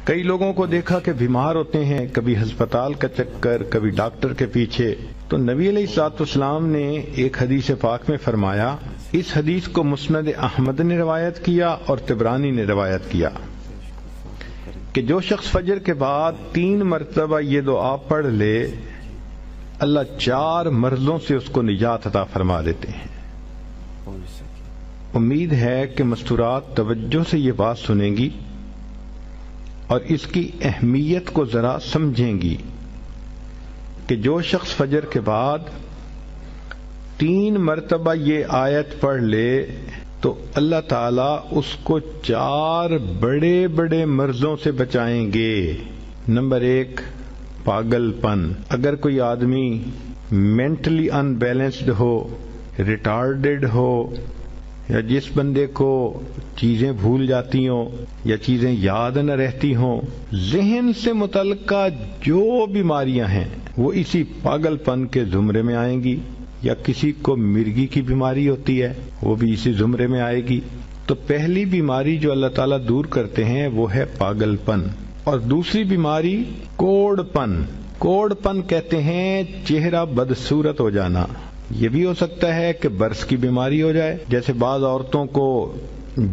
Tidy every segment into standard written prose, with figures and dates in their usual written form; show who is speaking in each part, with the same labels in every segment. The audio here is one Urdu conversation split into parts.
Speaker 1: کئی لوگوں کو دیکھا کہ بیمار ہوتے ہیں، کبھی ہسپتال کا چکر، کبھی ڈاکٹر کے پیچھے، تو نبی علیہ الصلوۃ والسلام نے ایک حدیث پاک میں فرمایا، اس حدیث کو مسند احمد نے روایت کیا اور طبرانی نے روایت کیا کہ جو شخص فجر کے بعد 3 مرتبہ یہ دعا پڑھ لے، اللہ 4 مرضوں سے اس کو نجات عطا فرما دیتے ہیں۔ امید ہے کہ مستورات توجہ سے یہ بات سنیں گی اور اس کی اہمیت کو ذرا سمجھیں گی کہ جو شخص فجر کے بعد 3 مرتبہ یہ آیت پڑھ لے تو اللہ تعالیٰ اس کو 4 بڑے بڑے مرضوں سے بچائیں گے۔ نمبر 1، پاگل پن۔ اگر کوئی آدمی مینٹلی ان بیلنسڈ ہو، ریٹارڈڈ ہو، یا جس بندے کو چیزیں بھول جاتی ہوں یا چیزیں یاد نہ رہتی ہوں، ذہن سے متعلقہ جو بیماریاں ہیں وہ اسی پاگل پن کے زمرے میں آئیں گی، یا کسی کو مرگی کی بیماری ہوتی ہے وہ بھی اسی زمرے میں آئے گی۔ تو پہلی بیماری جو اللہ تعالیٰ دور کرتے ہیں وہ ہے پاگل پن، اور دوسری بیماری کوڑ پن۔ کوڑ پن کہتے ہیں چہرہ بدصورت ہو جانا۔ یہ بھی ہو سکتا ہے کہ برس کی بیماری ہو جائے، جیسے بعض عورتوں کو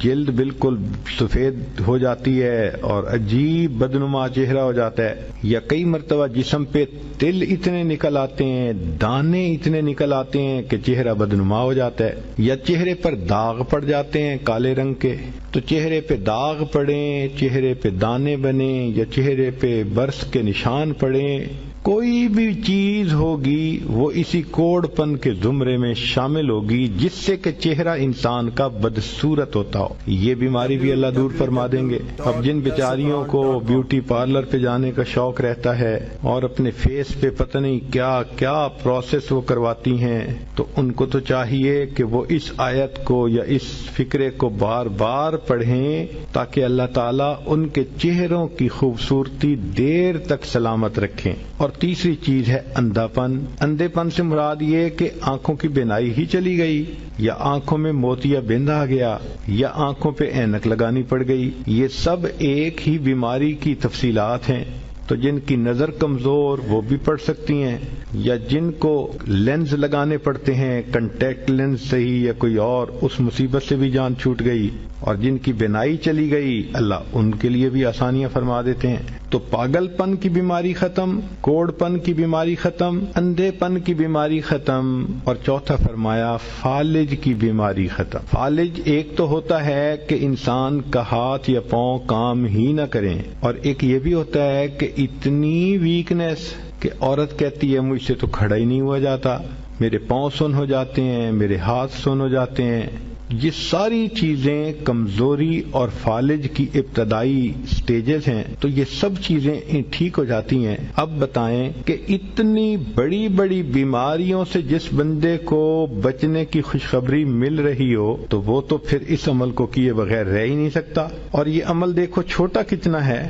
Speaker 1: جلد بالکل سفید ہو جاتی ہے اور عجیب بدنما چہرہ ہو جاتا ہے، یا کئی مرتبہ جسم پہ تل اتنے نکل آتے ہیں، دانے اتنے نکل آتے ہیں کہ چہرہ بدنما ہو جاتا ہے، یا چہرے پر داغ پڑ جاتے ہیں کالے رنگ کے۔ تو چہرے پہ داغ پڑیں، چہرے پہ دانے بنیں، یا چہرے پہ برس کے نشان پڑیں، کوئی بھی چیز ہوگی وہ اسی کوڑ پن کے زمرے میں شامل ہوگی جس سے کہ چہرہ انسان کا بدصورت ہوتا ہو۔ یہ بیماری بھی اللہ دور فرما دیں گے۔ اب جن بیچاریوں کو بیوٹی پارلر پہ جانے کا شوق رہتا ہے اور اپنے فیس پہ پتہ نہیں کیا کیا پروسیس وہ کرواتی ہیں، تو ان کو تو چاہیے کہ وہ اس آیت کو یا اس فکرے کو بار بار پڑھیں تاکہ اللہ تعالیٰ ان کے چہروں کی خوبصورتی دیر تک سلامت رکھیں۔ اور تیسری چیز ہے اندھا پن۔ اندھے پن سے مراد یہ کہ آنکھوں کی بینائی ہی چلی گئی، یا آنکھوں میں موتیا بند آ گیا، یا آنکھوں پہ اینک لگانی پڑ گئی۔ یہ سب ایک ہی بیماری کی تفصیلات ہیں۔ تو جن کی نظر کمزور وہ بھی پڑھ سکتی ہیں، یا جن کو لینز لگانے پڑتے ہیں، کنٹیکٹ لینز صحیح یا کوئی اور، اس مصیبت سے بھی جان چھوٹ گئی، اور جن کی بینائی چلی گئی اللہ ان کے لیے بھی آسانیاں فرما دیتے ہیں۔ تو پاگل پن کی بیماری ختم، کوڑ پن کی بیماری ختم، اندھے پن کی بیماری ختم، اور چوتھا فرمایا فالج کی بیماری ختم۔ فالج ایک تو ہوتا ہے کہ انسان کا ہاتھ یا پاؤں کام ہی نہ کریں، اور ایک یہ بھی ہوتا ہے کہ اتنی ویکنیس کہ عورت کہتی ہے مجھ سے تو کھڑا ہی نہیں ہوا جاتا، میرے پاؤں سن ہو جاتے ہیں، میرے ہاتھ سن ہو جاتے ہیں۔ یہ ساری چیزیں کمزوری اور فالج کی ابتدائی سٹیجز ہیں، تو یہ سب چیزیں ٹھیک ہو جاتی ہیں۔ اب بتائیں کہ اتنی بڑی بڑی بیماریوں سے جس بندے کو بچنے کی خوشخبری مل رہی ہو تو وہ تو پھر اس عمل کو کیے بغیر رہ ہی نہیں سکتا۔ اور یہ عمل دیکھو چھوٹا کتنا ہے۔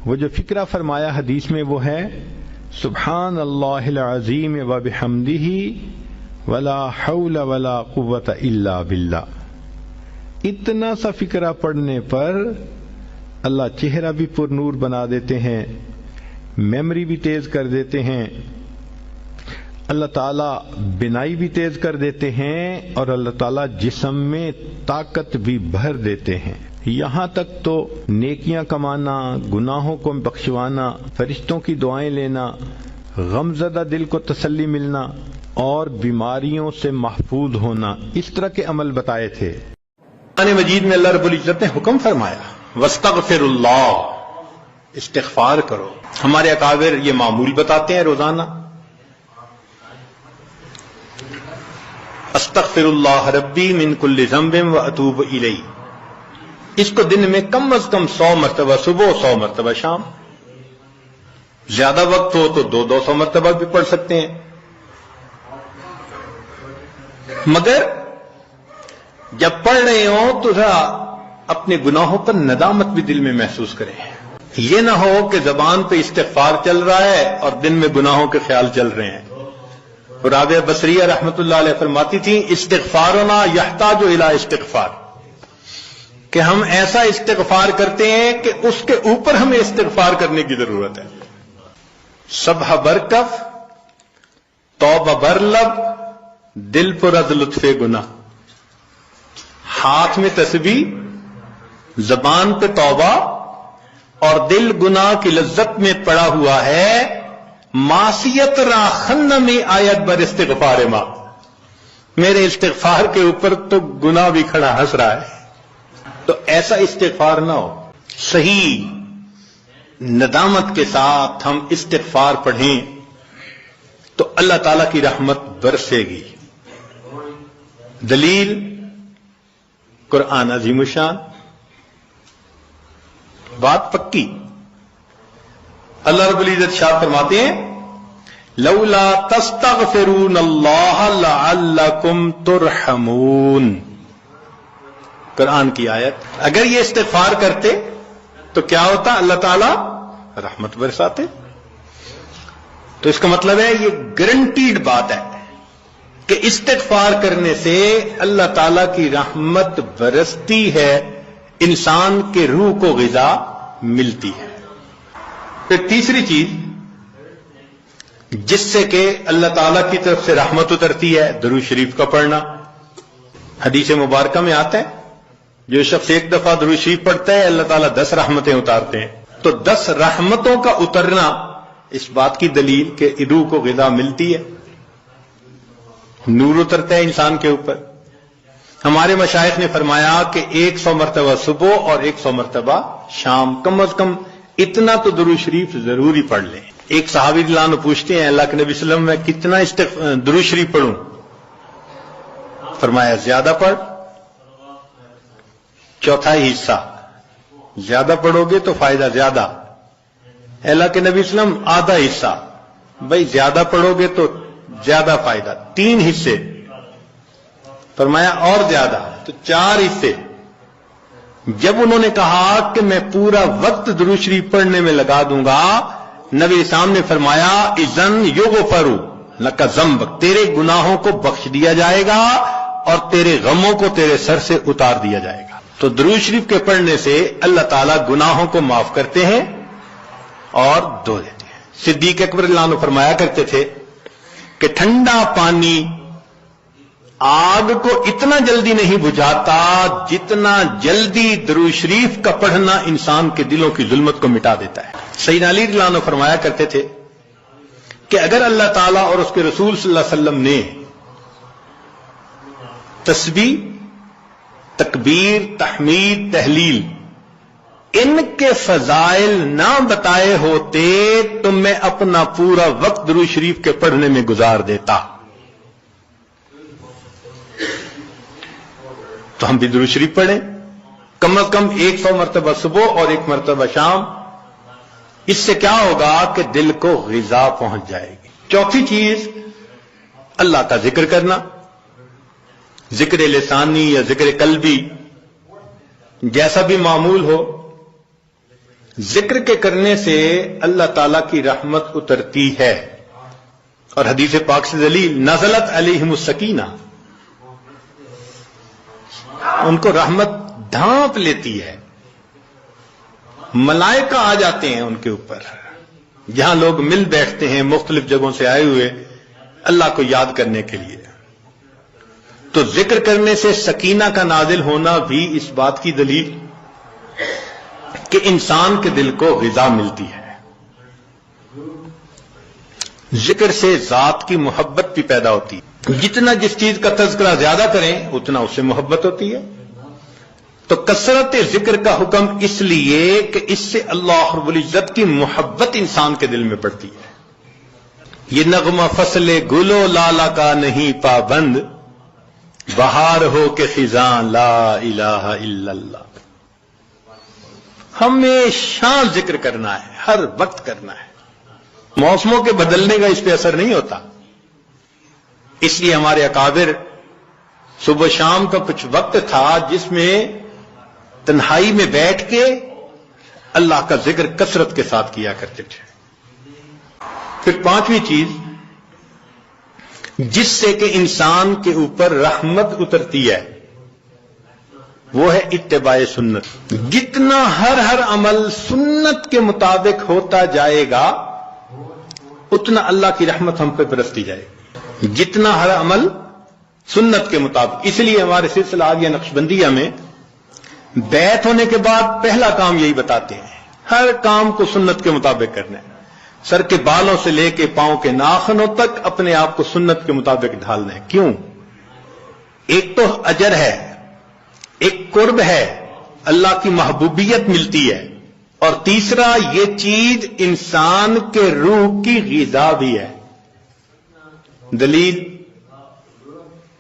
Speaker 1: وہ جو فکرہ فرمایا حدیث میں وہ ہے سبحان اللہ العظیم وبحمدہ ولا حول ولا قوت الا باللہ۔ اتنا سا فکرہ پڑھنے پر اللہ چہرہ بھی پر نور بنا دیتے ہیں، میموری بھی تیز کر دیتے ہیں، اللہ تعالیٰ بینائی بھی تیز کر دیتے ہیں، اور اللہ تعالیٰ جسم میں طاقت بھی بھر دیتے ہیں۔ یہاں تک تو نیکیاں کمانا، گناہوں کو بخشوانا، فرشتوں کی دعائیں لینا، غمزدہ دل کو تسلی ملنا، اور بیماریوں سے محفوظ ہونا، اس طرح کے عمل بتائے تھے۔
Speaker 2: قرآن مجید میں اللہ رب العزت نے حکم فرمایا وَاسْتَغْفِرُ اللَّهَ، استغفار کرو۔ ہمارے اکابر یہ معمول بتاتے ہیں روزانہ، استغفر اللہ ربی من کل ذنب واتوب الیہ۔ اس کو دن میں کم از کم 100 مرتبہ صبح، 100 مرتبہ شام، زیادہ وقت ہو تو 200 مرتبہ بھی پڑھ سکتے ہیں۔ مگر جب پڑھ رہے ہوں تو ذرا اپنے گناہوں پر ندامت بھی دل میں محسوس کریں۔ یہ نہ ہو کہ زبان پہ استغفار چل رہا ہے اور دن میں گناہوں کے خیال چل رہے ہیں۔ رابعہ بصریہ رحمت اللہ علیہ فرماتی تھیں استغفارنا یحتاج الی استغفار، کہ ہم ایسا استغفار کرتے ہیں کہ اس کے اوپر ہمیں استغفار کرنے کی ضرورت ہے. سبح برکف، توبہ برلب، دل پر از لطف گناہ. ہاتھ میں تسبیح، زبان پہ توبہ اور دل گناہ کی لذت میں پڑا ہوا ہے. معصیت را خن میں آیت بر استغفار ماں، میرے استغفار کے اوپر تو گناہ بھی کھڑا ہنس رہا ہے. تو ایسا استغفار نہ ہو. صحیح ندامت کے ساتھ ہم استغفار پڑھیں تو اللہ تعالی کی رحمت برسے گی. دلیل قرآن عظیم الشان، بات پکی. اللہ رب العزت شاہ فرماتے ہیں لولا تستغفرون اللہ لعلکم ترحمون. قرآن کی آیت. اگر یہ استغفار کرتے تو کیا ہوتا؟ اللہ تعالی رحمت برساتے. تو اس کا مطلب ہے یہ گارنٹیڈ بات ہے کہ استغفار کرنے سے اللہ تعالی کی رحمت برستی ہے، انسان کے روح کو غذا ملتی ہے. پھر تیسری چیز جس سے کہ اللہ تعالی کی طرف سے رحمت اترتی ہے، درود شریف کا پڑھنا. حدیث مبارکہ میں آتا ہے جو شخص ایک دفعہ درود شریف پڑھتا ہے اللہ تعالیٰ 10 رحمتیں اتارتے ہیں. تو 10 رحمتوں کا اترنا اس بات کی دلیل کہ روح کو غذا ملتی ہے، نور اترتا ہے انسان کے اوپر. ہمارے مشائخ نے فرمایا کہ 100 مرتبہ صبح اور 100 مرتبہ شام، کم از کم اتنا تو درود شریف ضروری پڑھ لیں. ایک صحابی رضی اللہ عنہ پوچھتے ہیں اللہ کے نبی صلی اللہ علیہ وسلم میں کتنا درود شریف پڑھوں؟ فرمایا زیادہ پڑھ، چوتھائی حصہ. زیادہ پڑھو گے تو فائدہ زیادہ. اللہ کے نبی صلی اللہ علیہ وسلم آدھا حصہ. بھائی زیادہ پڑھو گے تو زیادہ فائدہ. 3 حصے. فرمایا اور زیادہ تو 4 حصے. جب انہوں نے کہا کہ میں پورا وقت درود شریف پڑھنے میں لگا دوں گا، نبی اسلام نے فرمایا اذن یغفر لک ذنبک، تیرے گناہوں کو بخش دیا جائے گا اور تیرے غموں کو تیرے سر سے اتار دیا جائے گا. تو درود شریف کے پڑھنے سے اللہ تعالیٰ گناہوں کو معاف کرتے ہیں اور دھو دیتے ہیں. صدیق اکبر اللہ عنہ فرمایا کرتے تھے کہ ٹھنڈا پانی آگ کو اتنا جلدی نہیں بجھاتا جتنا جلدی درود شریف کا پڑھنا انسان کے دلوں کی ظلمت کو مٹا دیتا ہے. سیدنا علی رضی اللہ عنہ فرمایا کرتے تھے کہ اگر اللہ تعالیٰ اور اس کے رسول صلی اللہ علیہ وسلم نے تسبیح، تکبیر، تحمید، تحلیل ان کے فضائل نہ بتائے ہوتے تو میں اپنا پورا وقت درود شریف کے پڑھنے میں گزار دیتا. تو ہم بھی درود شریف پڑھیں کم از کم 100 مرتبہ صبح اور 1 مرتبہ شام. اس سے کیا ہوگا کہ دل کو غذا پہنچ جائے گی. چوتھی چیز اللہ کا ذکر کرنا، ذکر لسانی یا ذکر قلبی جیسا بھی معمول ہو. ذکر کے کرنے سے اللہ تعالی کی رحمت اترتی ہے. اور حدیث پاک سے دلیل نزلت علیہم السکینہ، ان کو رحمت ڈھانپ لیتی ہے. ملائکہ آ جاتے ہیں ان کے اوپر. جہاں لوگ مل بیٹھتے ہیں مختلف جگہوں سے آئے ہوئے اللہ کو یاد کرنے کے لیے، تو ذکر کرنے سے سکینہ کا نازل ہونا بھی اس بات کی دلیل کہ انسان کے دل کو غذا ملتی ہے. ذکر سے ذات کی محبت بھی پیدا ہوتی ہے. جتنا جس چیز کا تذکرہ زیادہ کریں اتنا اس سے محبت ہوتی ہے. تو کثرت ذکر کا حکم اس لیے کہ اس سے اللہ رب العزت کی محبت انسان کے دل میں پڑتی ہے. یہ نغمہ فصل گل و لالا کا نہیں پابند، بہار ہو کے خزاں لا الہ الا اللہ. ہمیشہ ذکر کرنا ہے، ہر وقت کرنا ہے. موسموں کے بدلنے کا اس پہ اثر نہیں ہوتا. اس لیے ہمارے اکابر صبح شام کا کچھ وقت تھا جس میں تنہائی میں بیٹھ کے اللہ کا ذکر کثرت کے ساتھ کیا کرتے تھے. پھر پانچویں چیز جس سے کہ انسان کے اوپر رحمت اترتی ہے وہ ہے اتباع سنت. جتنا ہر عمل سنت کے مطابق ہوتا جائے گا اتنا اللہ کی رحمت ہم پہ برستی جائے گی. جتنا ہر عمل سنت کے مطابق. اس لیے ہمارے سلسلہ آگیا نقشبندیہ میں بیعت ہونے کے بعد پہلا کام یہی بتاتے ہیں، ہر کام کو سنت کے مطابق کرنا ہے. سر کے بالوں سے لے کے پاؤں کے ناخنوں تک اپنے آپ کو سنت کے مطابق ڈھالنا ہے. کیوں؟ ایک تو اجر ہے، ایک قرب ہے، اللہ کی محبوبیت ملتی ہے، اور تیسرا یہ چیز انسان کے روح کی غذا بھی ہے. دلیل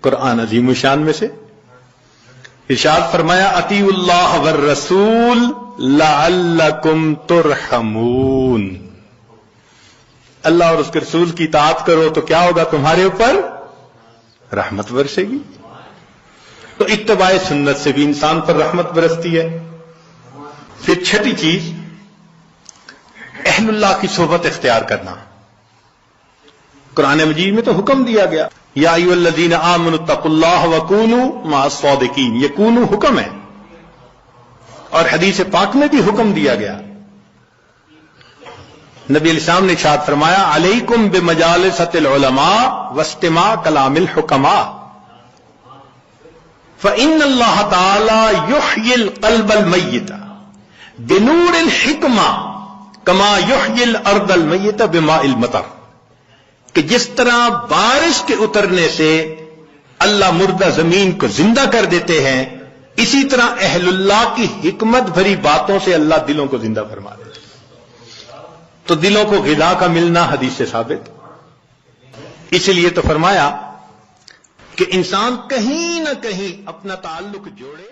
Speaker 2: قرآن عظیم الشان میں سے ارشاد فرمایا اطیعوا اللہ والرسول لعلکم ترحمون. اللہ اور اس کے رسول کی اطاعت کرو تو کیا ہوگا؟ تمہارے اوپر رحمت برسے گی. تو اتباع سنت سے بھی انسان پر رحمت برستی ہے. پھر چھٹی چیز اہل اللہ کی صحبت اختیار کرنا. قرآن مجید میں تو حکم دیا گیا یا ایھا الذین آمنوا اتقوا اللہ وکونوا مع الصادقین. یہ کونوا حکم ہے، اور حدیث پاک میں بھی حکم دیا گیا. نبی علیہ السلام نے ارشاد فرمایا علیکم بمجالسۃ العلماء واستماع کلام الحکماء فإن اللہ تعالی یحیی القلب المیت بنور الحکمہ کما یحیی الارض المیت بماء المطر. کہ جس طرح بارش کے اترنے سے اللہ مردہ زمین کو زندہ کر دیتے ہیں، اسی طرح اہل اللہ کی حکمت بھری باتوں سے اللہ دلوں کو زندہ فرما دیتے ہیں. تو دلوں کو غذا کا ملنا حدیث سے ثابت. اس لیے تو فرمایا کہ انسان کہیں نہ کہیں اپنا تعلق جوڑے.